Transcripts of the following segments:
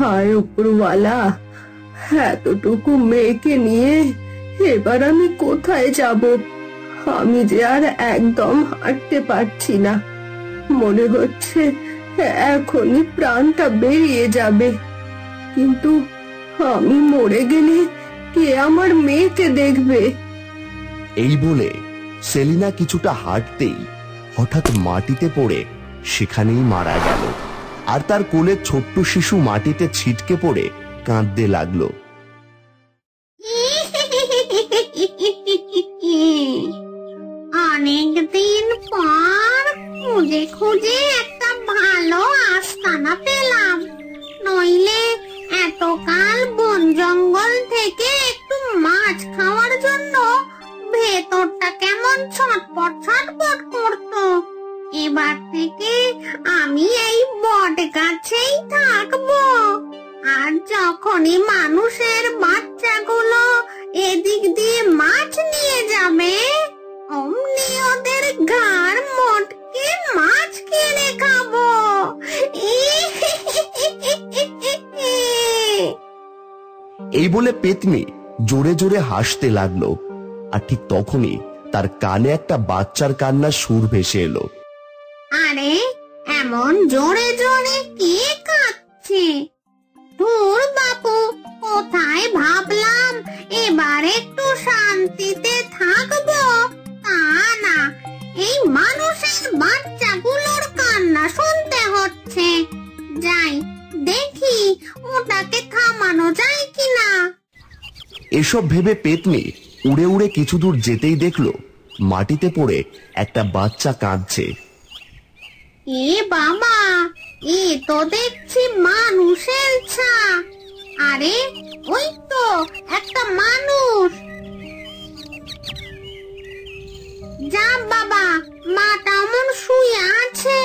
হায় উপরওয়ালা, এতটুকু মেয়েকে নিয়ে এবার আমি কোথায় যাব? আমি যে আর একদম হাঁটতে পারছি না, মনে হচ্ছে এখনই প্রাণটা বেরিয়ে যাবে। কিন্তু আমি মরে গেলে কে আমার মেয়েকে দেখবে? এই বলে সেলিনা কিছুটা হাঁটতেই হঠাৎ মাটিতে পড়ে সেখানেই মারা গেল। আর তার কোলে ছোট্ট শিশু মাটিতে ছিটকে পড়ে কাঁদতে লাগলো। অনেকদিন পর খুঁজে খুঁজে একটা ভালো আস্তানা পেলাম, নইলে এতকাল বন জঙ্গল থেকে একটু মাছ খাওয়ার জন্য ভেতরটা কেমন ছটপট ছটপট করতো। এবার থেকে আমি এই বট গাছেই থাকবো, আর যখনই মানুষের বাচ্চাগুলো এদিক দিয়ে মাছ নিয়ে যাবে, অমনি ওদের ঘাড় মটকে মাছ কিনে খাবো। এই বলে পেতনি জোরে জোরে হাসতে লাগলো। আর ঠিক তখনই তার কানে একটা বাচ্চার কান্নার সুর ভেসে এলো। আরে এমন জোরে জোরে কে কাঁদছে? ধুর বাপু, কোথায় ভাবলাম এবার একটু শান্তিতে থাকবো, তা না, এই মানুষের বাচ্চাগুলোর কান্না শুনতে হচ্ছে। যাই দেখি ওটাকে থামানো যায় কিনা। এসব ভেবে পেতনি উড়ে উড়ে কিছু দূর যেতেই দেখলো মাটিতে পড়ে একটা বাচ্চা কাঁদছে। এ বাবা, এ তো দেখছি মানুষের ছা। আরে ওই তো একটা মানুষ। যা বাবা, মাটা এমন শুয়ে আছে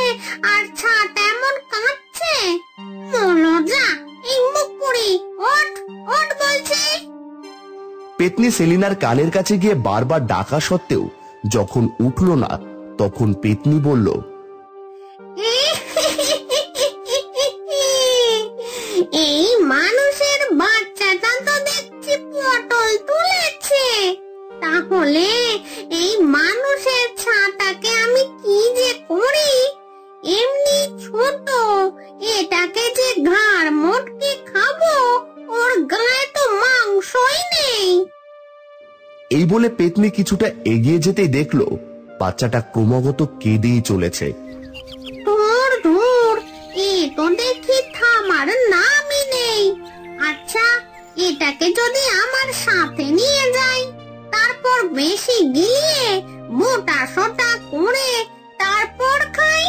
আর ছাটা এমন কাঁদছে। মনো যা, এই মুখ পুরি, ওঠ ওঠ বলছি। পেতনি সেলিনার কানের কাছে গিয়ে বারবার ডাকা সত্ত্বেও যখন উঠল না, তখন পেতনি বলল, এই মানুষের বাচ্চাটা তো দেখছি পটল তুলেছে। তাহলে এই মানুষের ছাতাকে আমি কি যে করি? এমনি ছোট, এটাকে যে ঘাড় মোটকে খাবো, ওর গায়ে তো মাংসই নেই। এই বলে পেতনি কিছুটা এগিয়ে যেতেই দেখলো বাচ্চাটা ক্রমাগত কেঁদেই চলেছে। ধুর ধুর, এ তো দেখি থামার নামই নেই। আচ্ছা, এটাকে যদি আমার সাথে নিয়ে যাই, তারপর বেশি গিয়ে মোটা সোটা করে তারপর খাই,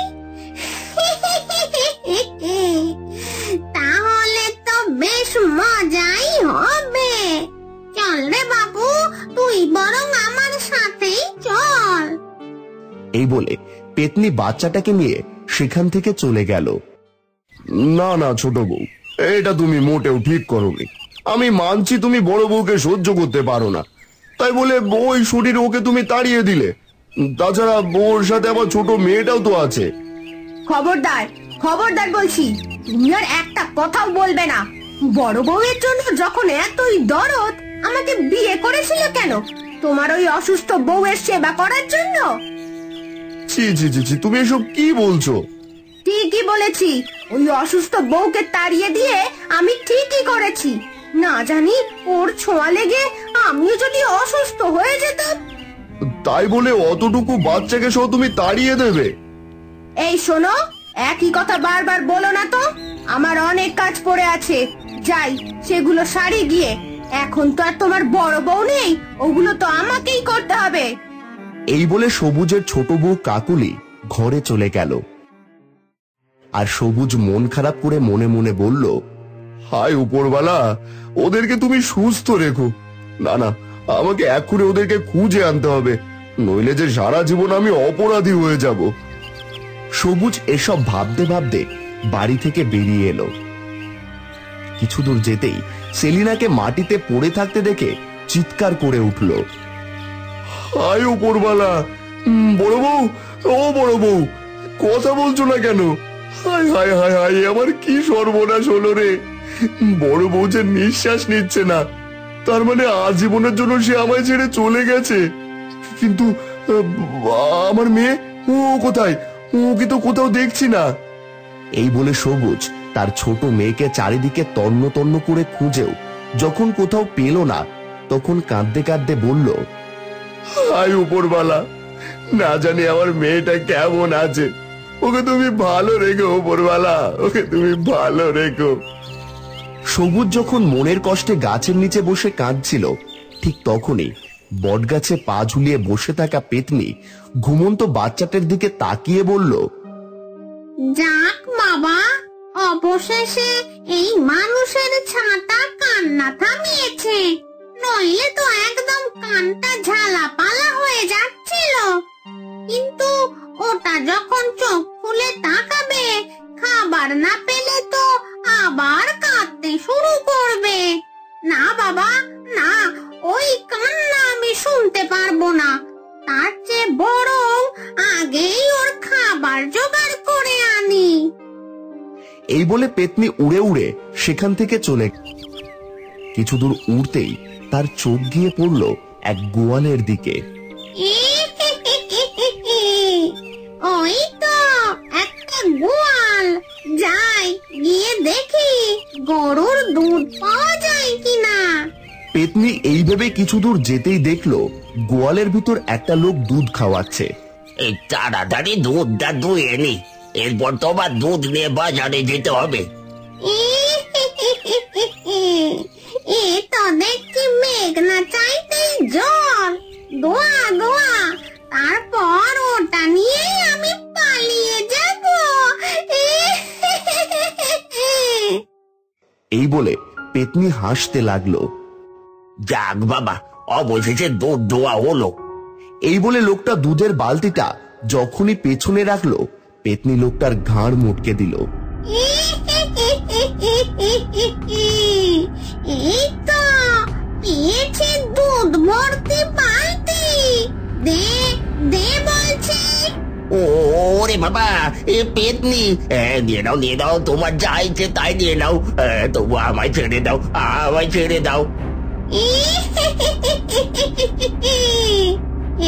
তাহলে তো বেশ মজাই হবে। চল রে বাবু, তুই বরং আমার সাথেই চল। এই বলে পেতনি বাচ্চাটাকে নিয়ে সেখান থেকে চলে গেল। না না ছোট বউ, এটা তুমি মোটেও ঠিক করোনি। আমি মানছি তুমি বড় বউকে সহ্য করতে পারো না, তাই বলে ওই শরীর ওকে তুমি তাড়িয়ে দিলে। তাছাড়া বউর সাথে আবার ছোট মেয়েটাও তো আছে। খবরদার, খবরদার বলছি, তুমি আর একটা কথাও বলবে না। বড় বউয়ের জন্য যখন এতই দরদ, আমাকে বিয়ে করেছিল কেন? তোমার ওই অসুস্থ বউয়ের সেবা করার জন্য? ছি ছি ছি ছি, তুমি এসব কি বলছো? ঠিকই বলেছি, ওই অসুস্থ বউকে তাড়িয়ে দিয়ে আমি ঠিকই করেছি। না জানি ওর ছোঁয়া লেগে আমিও যদি অসুস্থ হয়ে যেতাম। তাই বলে অতটুকু বাচ্চাকে সহ তুমি তাড়িয়ে দেবে? এই শোনো, একই কথা বারবার বলো না তো। আমার অনেক কাজ পড়ে আছে, যাই সেগুলো সারি গিয়ে। এখন তো আর তোমার বড় বউ নেই, ওগুলো তো আমাকেই করতে হবে। এই বলে সবুজের ছোট বউ কাকুলি ঘরে চলে গেল। আর সবুজ মন খারাপ করে মনে মনে বলল, হায় উপরওয়ালা, ওদেরকে তুমি সুস্থ রেখো। না না, আমাকে এক্ষুনি ওদেরকে খুঁজে আনতে হবে, নইলে যে সারা জীবন আমি অপরাধী হয়ে যাব। সবুজ এসব ভাবতে ভাবতে বাড়ি থেকে বেরিয়ে এলো। কিছু দূর যেতেই সেলিনাকে মাটিতে পড়ে থাকতে দেখে চিৎকার করে উঠল, হায় উপরওয়ালা, বড় বউ, ও বড় বউ, কথা বলছো না কেন? হায় হায় হায় হায়, আমার কি সর্বনাশ হলো রে! বড় বউ যে নিঃশ্বাস নিচ্ছে না, তার মানে আজীবনের জন্য সে আমায় ছেড়ে চলে গেছে। কিন্তু আমার মেয়ে, ও কোথায়? ওকে তো কোথাও দেখছি না। এই বলে সবুজ তার ছোট মেয়েকে চারিদিকে তন্ন তন্ন করে খুঁজেও যখন কোথাও পেল না, তখন কাঁদতে কাঁদতে বলল, হায় উপরওয়ালা, না জানি আমার মেয়েটা কেমন আছে, ওকে তুমি ভালো রেখো উপরওয়ালা, ওকে তুমি ভালো রেখো। সবুজ যখন মনের কষ্টে গাছের নিচে বসে কাঁদছিল, ঠিক তখনই বটগাছে পা ঝুলিয়ে বসে থাকা পেতনি ঘুমন্ত বাচ্চাটার দিকে তাকিয়ে বলল, যাক বাবা, অবশেষে এই মানুষের ছাতা কান্না থামিয়েছে, নইলে তো একদম কানটা ঝালাপালা হয়ে যাচ্ছিল। কিন্তু ওটা যখন চোখ খুলে তাকাবে, খাবার না পেলে তো আবার কাঁদতে শুরু করবে। না বাবা না, ওই কান্না আমি শুনতে পারবো না। তার চেয়ে বরং আগেই ওর খাবার জোগাড় করে আনি। এই বলে পেতনি উড়ে উড়ে সেখান থেকে চলে কিছু দূর উড়তেই তার চোখ গিয়ে পড়ল এক গোয়ালের দিকে। ওই তো একটা গোয়াল, যাই গিয়ে দেখি গরুর দুধ পাওয়া যায় কিনা। পেতনি এই ভেবে কিছু দূর যেতেই দেখলো গোয়ালের ভিতর একটা লোক দুধ খাওয়াচ্ছে। এই তাড়াতাড়ি দুধটা দুয়ে নি, এরপর তোমার দুধ নিয়ে বাজারে যেতে হবে। এ তো দেখছি মেঘ না চাইতেই জল, দোয়া দোয়া, তারপর ওটা নিয়ে আমি পালিয়ে যাব। এই বলে পেতনি হাসতে লাগলো। যাক বাবা, অবশেষে দুধ দোয়া হলো। এই বলে লোকটা দুধের বালতিটা যখনই পেছনে রাখলো, পেতনি লোকটার ঘাড় মুটকে দিল। এই তো পেয়েছি দুধ ভর্তি বালতি, দে দে বলছি। ওরে বাবা, এ পেতনি, দিয়ে দাও তোমার যা ইচ্ছে তাই দিয়ে নাও, তবু আমায় ছেড়ে দাও, আমায় ছেড়ে দাও।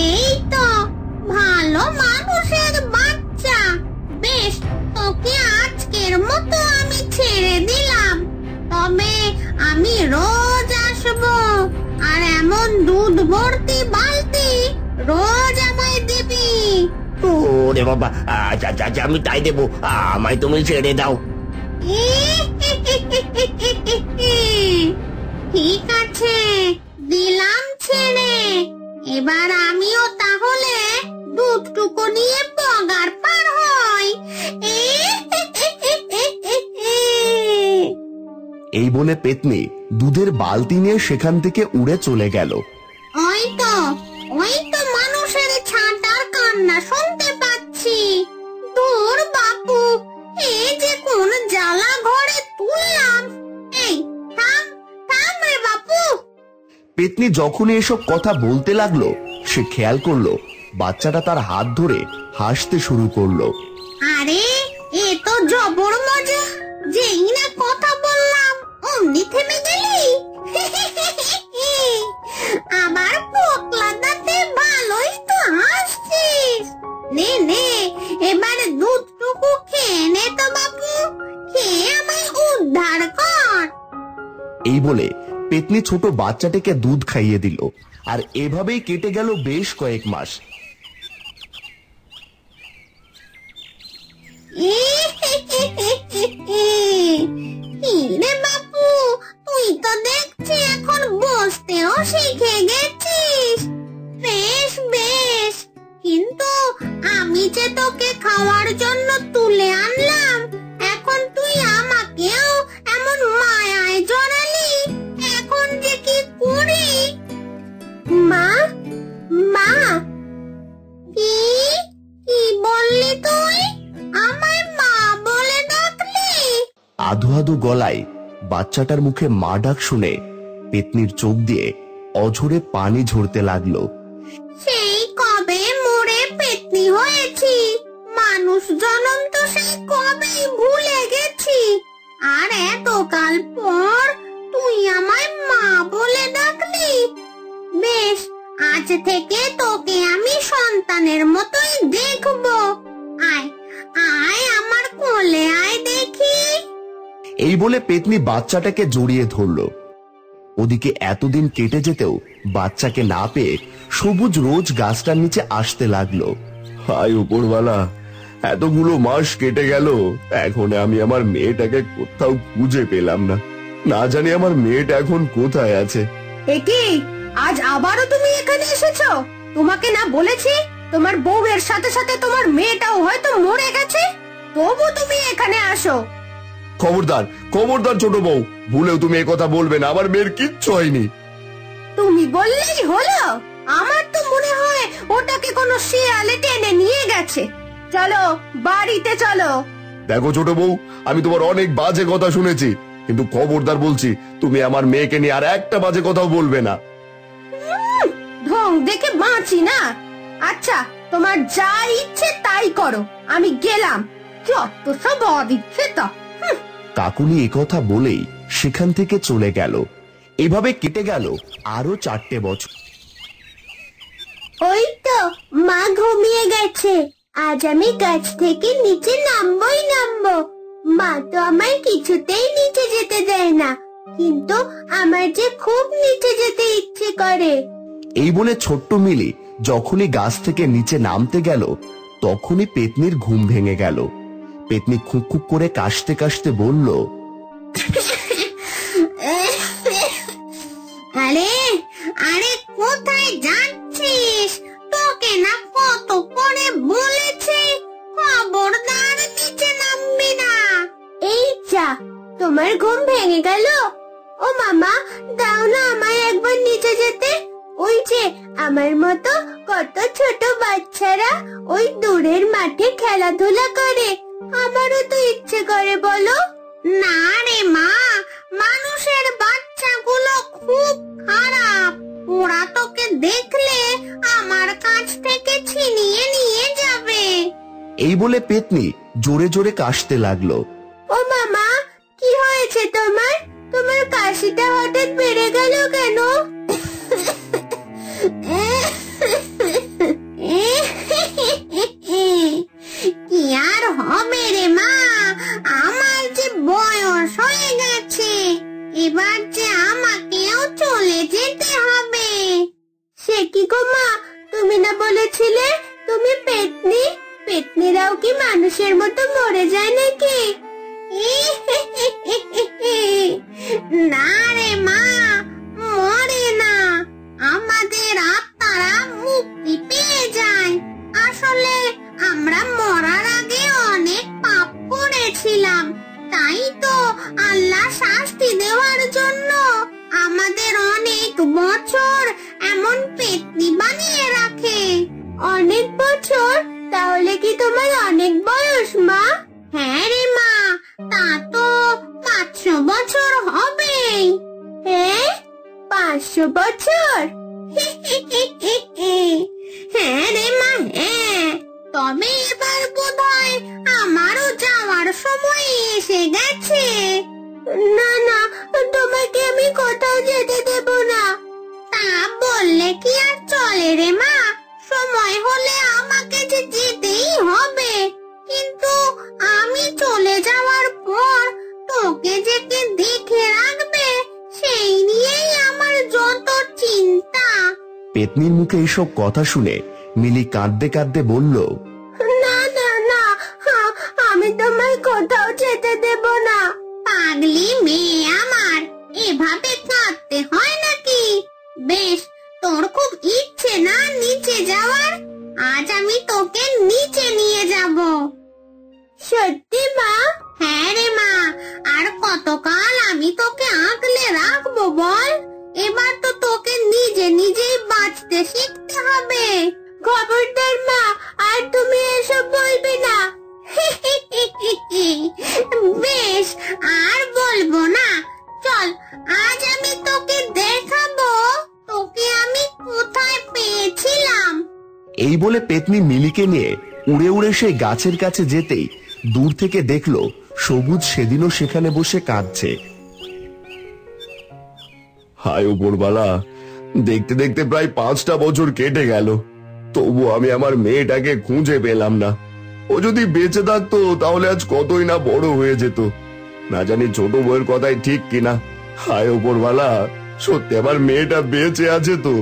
এই তো ভালো মানুষের বাচ্চা, বেশ, তোকে আজকের মতো আমি ছেড়ে দিলাম। তবে আমি রোজ আসবো, আর এমন দুধ ভর্তি বালতি রোজ আমায় দিবি। ওরে বাবা, আচ্ছা আচ্ছা, আমি তাই দেবো, আমায় তুমি ছেড়ে দাও। ঠিক আছে, দিলাম ছেড়ে। এবার আমিও তাহলে দুধটুকু নিয়ে বগার পার হই। এই বলে পেতনি দুধের বালতি নিয়ে সেখান থেকে উড়ে চলে গেল। ওই তো মানুষের ছাতার কান্না শুনতে পাচ্ছি। দূর বাপু, এই যে কোন জ্বালা ঘরে তুললাম। এই থাম থাম রে বাপু। পেতনি যখনই এসব কথা বলতে লাগলো, সে খেয়াল করলো বাচ্চাটা তার হাত ধরে হাসতে শুরু করলো। আরে এ তো জবর মজা, যেই না কথা বললাম অমনি থেমে গেলি। আবার পোকলা দাঁতে ভালোই তো হাসছিস। নে নে, এবারে দুধটুকু খেয়ে নে তো বাপু, খেয়ে আমায় উদ্ধার কর। এই বলে পেতনি ছোট বাচ্চাটাকে দুধ খাইয়ে দিল, আর এভাবেই কেটে গেল বেশ কয়েক মাস। রে বাপু, তুই তো দেখছি এখন বসতেও শিখে গেছিস। বেশ বেশ, কিন্তু আমি যে তোকে খাওয়ার জন্য তুলে আনলাম, এখন তুই আমাকেও এমন মায়ায় জড়ালি, এখন যে কি করি? মা, মা, কি কি বললি তুই? আমায় মা বলে ডাকলি? আধো আধো গলায় বাচ্চাটার মুখে মা ডাক শুনে পেতনির চোখ দিয়ে অঝরে পানি ঝরতে লাগলো। সেই কবে মরে পেতনি হয়েছি, মানুষ জনম তো সেই কবেই ভুলে গেছি। আর এতকাল কাল পর তুই আমায় মা বলে ডাকলি। বেশ, আজ থেকে তোকে আমি সন্তানের মতোই দেখবো। আয় আয় আমার কোলে আয় দেখি। এই বলে পেতনি বাচ্চাটাকে জড়িয়ে ধরল। ওদিকে এতদিন কেটে যেতেও বাচ্চাকে না পেয়ে সবুজ রোজ গাছটার নিচে আসতে লাগলো। হায় উপরওয়ালা, এতগুলো মাস কেটে গেল, এখন আমি আমার মেয়েটাকে কোথাও খুঁজে পেলাম না। না জানি আমার মেয়েটা এখন কোথায় আছে। একি, আজ আবারও তুমি এখানে এসেছো? তোমাকে না বলেছি তোমার বউয়ের সাথে সাথে তোমার মেয়েটাও হয়তো মরে গেছে, তবু তুমি এখানে আসো? খবরদার খবরদার ছোট বউ, ভুলেও তুমি এ কথা বলবে না, আমার মেয়ের কিচ্ছু হয়নি। তুমি বললেই হলো? আমার তো মনে হয় ওটাকে কোনো শিয়ালে টেনে নিয়ে গেছে। চলো বাড়িতে চলো। দেখো ছোট বউ, আমি তোমার অনেক বাজে কথা শুনেছি, কিন্তু খবরদার বলছি তুমি আমার মেয়েকে নিয়ে আর একটা বাজে কথাও বলবে না। ঢং দেখে বাঁচি না। আচ্ছা, তোমার যা ইচ্ছে তাই করো, আমি গেলাম। যত সব অদিচ্ছেতা। কাকুলি একথা বলেই সেখান থেকে চলে গেল। এভাবে কেটে গেল আরো 4টে বছর। ওই তো মা ঘুমিয়ে গেছে। আজ আমি গাছ থেকে নিচে নামবই নামবো। মা তো আমায় কিছুতেই নিচে যেতে দেয় না, কিন্তু আমার যে খুব নিচে যেতে ইচ্ছে করে। এই বলে ছোট্ট মিলি যখনই গাছ থেকে নিচে নামতে গেল, তখনই পেতনির ঘুম ভেঙে গেল। পেতনি খুক খুক করে কাশতে কাশতে বলল, আরে আরে কোথায় যাচ্ছিস? তোকে না কত করে বলেছি খবরদার নিচে নামবি না। এই যা, তোমার ঘুম ভেঙে গেল? ও মামা, দাও না আমায় একবার নিচে যেতে। ওই যে আমার মতো কত ছোট বাচ্চারা ওই দূরের মাঠে খেলাধুলা করে, আমারও তো ইচ্ছে করে বলো। না রে মা, মানুষের বাচ্চাগুলো খুব খারাপ। ওরা তোকে দেখলে আমার কাছ থেকে ছিনিয়ে নিয়ে যাবে। এই বলে পেতনি জোরে জোরে কাশতে লাগলো। ও মামা, কি হয়েছে তোমার? তোমার কাশিটা হঠাৎ বেড়ে গেল কেন? কি আর হবে রে মা, আমার যে বয়স হয়ে গেছে, এবার যে আমাকেও চলে যেতে হবে। সে কি গো মা, তুমি না বলেছিলে তুমি পেতনি? পেতনিরাও কি মানুষের মতো মরে যায় নাকি? না রে মা, মরে না, আমাদের আত্মারা মুক্তি পেয়ে যায়। আসলে আমরা মরার আগে অনেক পাপ করেছিলাম, তাই তো আল্লাহ শাস্তি দেওয়ার জন্য আমাদের অনেক বছর এমন পেতনি বানিয়ে রাখে। অনেক বছর? তাহলে কি তোমার অনেক বয়স মা? হ্যাঁ রে মা, তা তো 500 বছর হবে। হ্যাঁ, 500 বছর? হ্যাঁ রে মা, হ্যাঁ। তবে এবার বোধহয় আমারও যাওয়ার সময় এসে গেছে। না না, তোমাকে আমি কোথাও যেতে দেব না। তা বললে কি আর চলে রে মা, সময় হলে আমাকে যে যেতেই হবে। কিন্তু আমি চলে যাওয়ার পর তোকে যে কে দেখে রাখবে, সেই নিয়েই আমার যত চিন্তা। পেতনির মুখে এইসব কথা শুনে মিলি কাঁদতে কাঁদতে বলল, না না না, আমি তোমায় কোথাও যেতে দেব না। পাগলি মেয়ে আমার, এভাবে কাঁদতে হয় নাকি? বেশ, তোর খুব ইচ্ছে না নিচে যাওয়ার, আজ আমি তোকে নিচে নিয়ে যাব। সত্যি মা? হ্যাঁ রে মা, আর কতকাল আমি তোকে আঁকলে রাখবো বল? এবার তো তোকে নিজে নিজেই বাঁচতে শিখতে হবে। খবরদার মা, আর তুমি এসব বলবে না। বেশ, আর বলবো না। চল, আজ আমি তোকে দেখাবো তোকে আমি কোথায় পেয়েছিলাম। এই বলে পেতনি মিলিকে নিয়ে উড়ে উড়ে সেই গাছের কাছে যেতেই দূর থেকে দেখলো সবুজ সেদিনও সেখানে বসে কাঁদছে। হায় উপরবালা, দেখতে দেখতে প্রায় 5টা বছর কেটে গেল, তবু আমি আমার মেয়েটাকে খুঁজে পেলাম না। ও যদি বেঁচে থাকতো তাহলে আজ কতই না বড় হয়ে যেত। না জানি ছোট বউয়ের কথাই ঠিক কিনা। হায় উপরবালা, সত্যি আমার মেয়েটা বেঁচে আছে তো?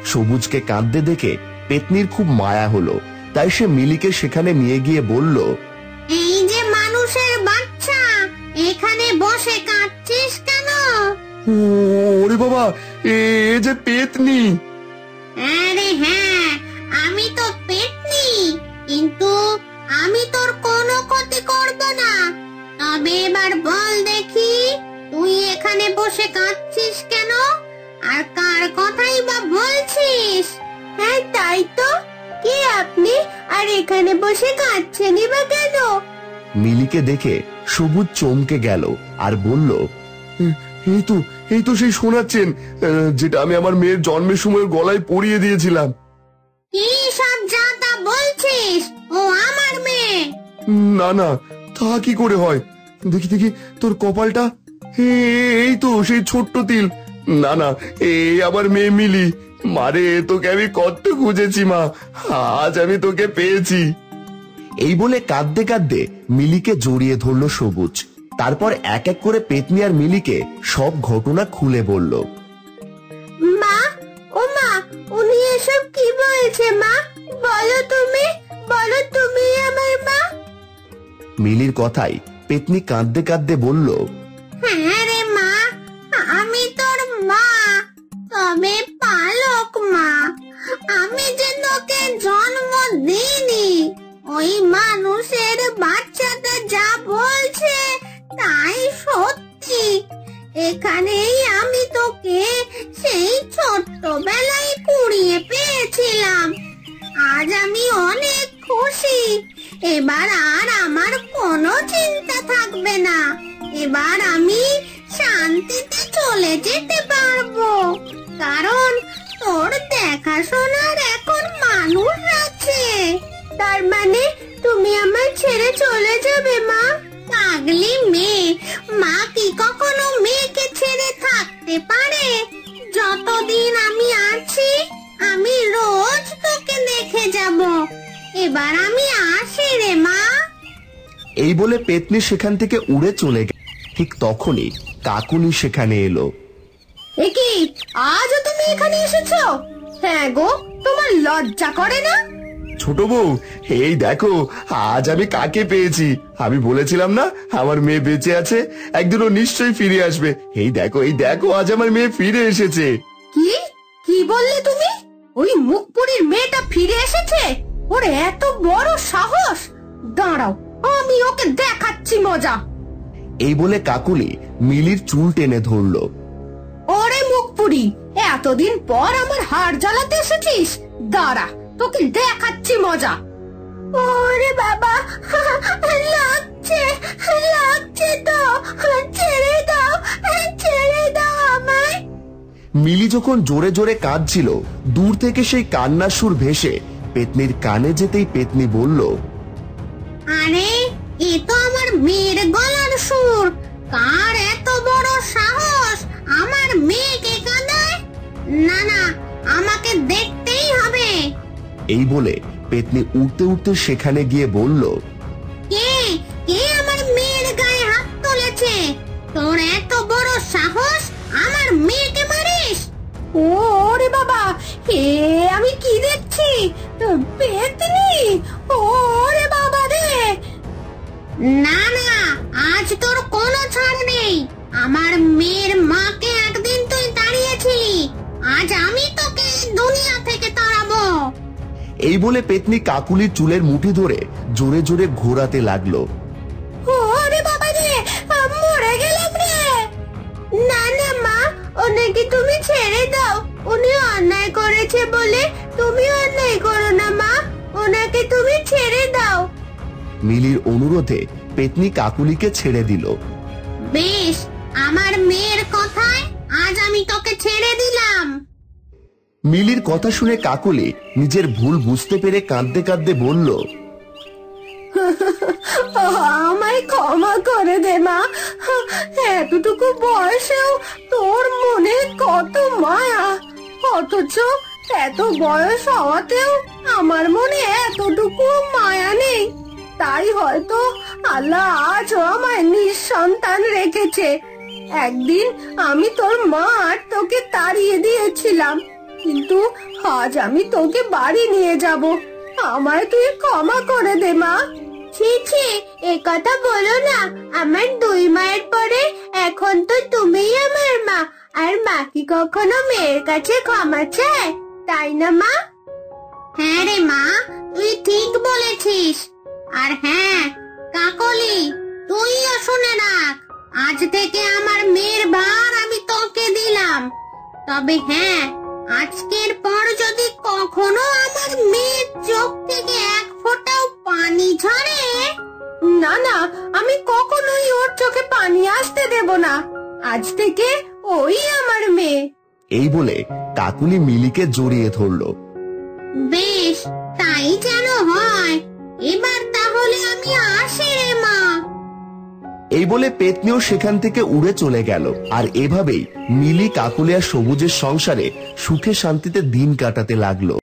সবুজকে কাঁদতে দেখে পেতনির খুব মায়া হলো, তাই সে মিলিকে সেখানে নিয়ে গিয়ে বলল, এই যে মানুষের বাচ্চা, এখানে বসে কাঁদছিস কেন? ওরে বাবা, এ যে পেতনি। আরে হ্যাঁ, আমি তো পেতনি, কিন্তু আমি তোর কোনো ক্ষতি করব না। তবে এবার বল দেখি, তুই এখানে বসে কাঁদছিস কেন, আর কার কথাই বা বলছিস? হ্যাঁ তাই তো, কে আপনি, আর এখানে বসে কাঁদছেনই বা কেন? মিলিকে দেখে সবুজ চমকে গেল আর বলল, এই তো সেই সোনার চেন, যেটা আমি আমার মেয়ের জন্মের সময় গলায় পরিয়ে দিয়েছিলাম। কি সব যা তা বলছিস? ও আমার মেয়ে। না না, তা কি করে হয়? দেখি দেখি তোর কপালটা, এই তো সেই ছোট্ট তিল। না না, এই আমার মেয়ে মিলি। মারে, তোকে আমি কত খুঁজেছি মা, আজ আমি তোকে পেয়েছি। এই বলে কাঁদতে কাঁদতে মিলিকে জড়িয়ে ধরল সবুজ। তারপর এক এক করে পেতনি আর মিলিকে সব ঘটনা খুলে বলল। মা, ও মা, উনি এসব কি বলছে মা? বলো তুমি আমার মা। মিলির কথাই পেতনি কাঁদতে কাঁদতে বলল, হ্যাঁ রে মা, আমি তোর মা, তবে পালক মা। আমি যে তোকে জন্ম দিইনি। ওই মানুষের বাচ্চাটা যা বলছে তাই সত্যি। এখানেই আমি তোকে সেই ছোট্টবেলায় কুড়িয়ে পেয়েছিলাম। আজ আমি অনেক খুশি। এবার আর আমার কোনো চিন্তা থাকবে না। এবার আমি শান্তিতে চলে যেতে পারবো, কারণ তোর দেখাশোনার এখন মানুষ আছে। তার মানে তুমি আমায় ছেড়ে চলে যাবে মা? পাগলি মেয়ে, মা কি কখনো মেয়েকে ছেড়ে থাকতে পারে? যতদিন আমি আছি আমি রোজ তোকে দেখে যাব। এবার আমি আসি রে মা। এই বলে পেতনি সেখান থেকে উড়ে চলে গেল। ঠিক তখনই কাকুলি সেখানে এলো। এ কি, আজও তুমি এখানে এসেছো? হ্যাঁ গো, তোমার লজ্জা করে না? ছোট বউ, এই দেখো আজ আমি কাকে পেয়েছি। আমি বলেছিলাম না আমার মেয়ে বেঁচে আছে, একদিন ও নিশ্চয়ই ফিরে আসবে। এই দেখো আজ আমার মেয়ে ফিরে এসেছে। কি বললে তুমি? ওই মুখপুরীর মেয়েটা ফিরে এসেছে? ওর এত বড় সাহস! দাঁড়াও, আমি ওকে দেখাচ্ছি মজা। এই বলে কাকুলি মিলির চুল টেনে ধরলো। ওরে মুখপুরি, এতদিন পর আমার হাড় জ্বালাতে এসেছিস? দাঁড়া, তোকে দেখাচ্ছি মজা। ওরে বাবা, লাগছে তো, ছেড়ে দাও আমায়। মিলি যখন জোরে জোরে কাঁদছিল, দূর থেকে সেই কান্নার সুর ভেসে পেতনির কানে যেতেই পেতনি বলল, আরে, এ তো আমার মেয়ের গলার সুর। কার এত বড় সাহস আমার মেয়েকে কাঁদায়? না না, আমাকে দেখতেই হবে। এই বলে পেতনি উঠতে উঠতে সেখানে গিয়ে বলল, কে কে আমার মেয়ের গায়ে হাত তুলেছে? তোর এত বড় সাহস আমার মেয়েকে মারিস? ওরে বাবা, আমি কি দেখছি? পেতনি! ওরে বাবা রে! না না, আজ তোর কোনো ছাড় নেই। আমার মেয়ের মাকে একদিন তুই তাড়িয়েছিলি, আজ আমি তোকে দুনিয়া থেকে তাড়াবো। এই বলে পেতনি কাকুলির চুলের মুঠি ধরে জোরে জোরে ঘোরাতে লাগলো। ওরে বাবা রে, মরে গেলাম রে! না না মা, ওনাকে তুমি ছেড়ে দাও। উনি অন্যায় করেছে বলে তুমি অন্যায় করো না মা, ওনাকে তুমি ছেড়ে দাও। মিলির অনুরোধে পেতনি কাকুলিকে ছেড়ে দিল। বেশ, আমার মেয়ের কথায় আজ আমি তোকে ছেড়ে দিলাম। মিলির কথা শুনে কাকুলি নিজের ভুল বুঝতে পেরে কাঁদতে কাঁদতে বলল, আমায় ক্ষমা করে দে মা। এতটুকু বয়সেও তোর মনে কত মায়া, অথচ এত বয়স হওয়াতেও আমার মনে এতটুকু মায়া নেই। তাই হয়তো আল্লাহ আজও আমায় নিঃসন্তান রেখেছে। একদিন আমি তোর মা আর তোকে তাড়িয়ে দিয়েছিলাম, কিন্তু আজ আমি তোকে বাড়ি নিয়ে যাব। আমায় তুই ক্ষমা করে দে মা। ছি ছি, এ কথা বলো না। আমার দুই মায়ের পরে এখন তো তুমিই আমার মা, আর মা কি কখনো মেয়ের কাছে ক্ষমা চায়, তাই না মা? হ্যাঁ রে মা, তুই ঠিক বলেছিস। আর হ্যাঁ কাকলি, তুইও শুনে রাখ, আজ থেকে আমার মেয়ের ভার আমি তোকে দিলাম। তবে হ্যাঁ, আজকের পর যদি কখনো আমার মেয়ের চোখ থেকে এক ফোঁটাও পানি ঝরে। না না, আমি কখনোই ওর চোখে পানি আসতে দেব না। আজ থেকে ওই আমার মেয়ে। এই বলে কাকুলি মিলিকে জড়িয়ে ধরলো। বেশ, তাই যেন হয়। এবার তাহলে আমি আসি রে মা। এই বলে পেতনিও সেখান থেকে উড়ে চলে গেল। আর এভাবেই মিলি, কাকুলি আর সবুজের সংসারে সুখে শান্তিতে দিন কাটাতে লাগলো।